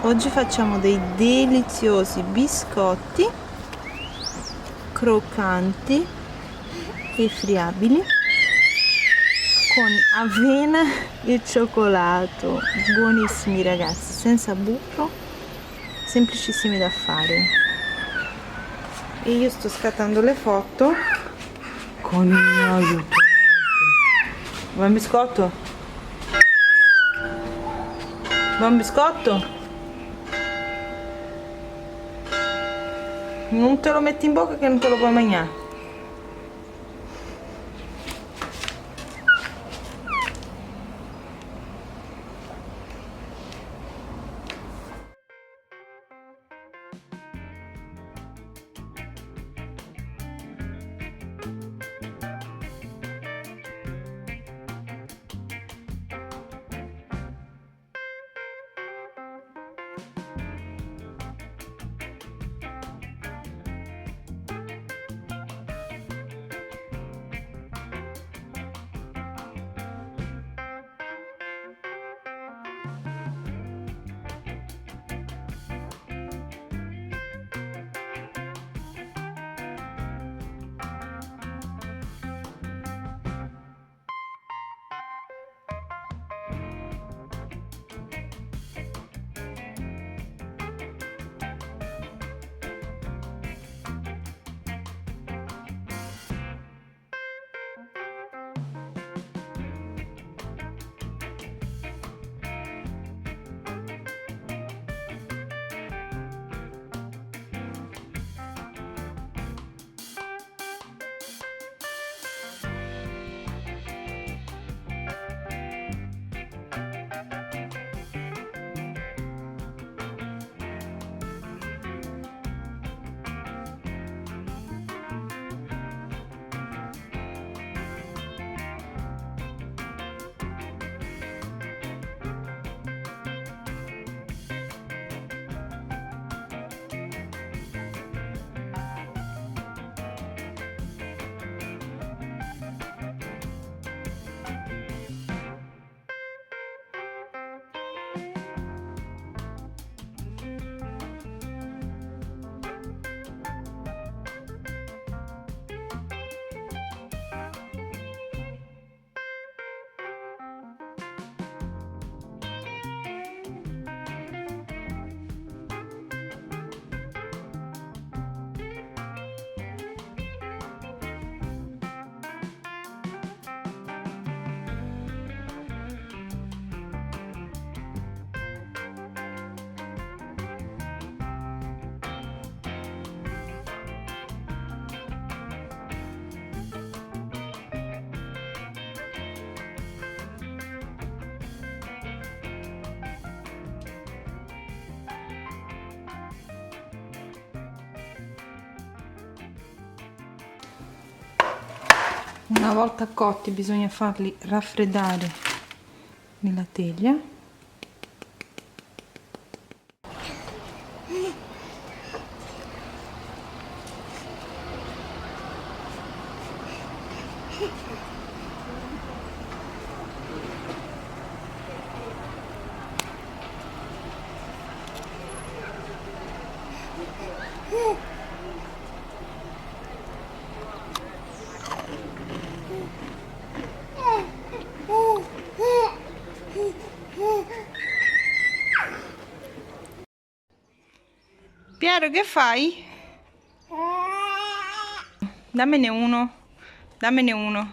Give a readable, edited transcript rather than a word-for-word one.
Oggi facciamo dei deliziosi biscotti croccanti e friabili con avena e cioccolato, buonissimi ragazzi, senza burro, semplicissimi da fare. E io sto scattando le foto con il mio aiutante. Vuoi un biscotto? Vuoi un biscotto? Non te lo metti in bocca che non te lo puoi mangiare. Una volta cotti bisogna farli raffreddare nella teglia. Piero, che fai? Dammene uno, dammene uno.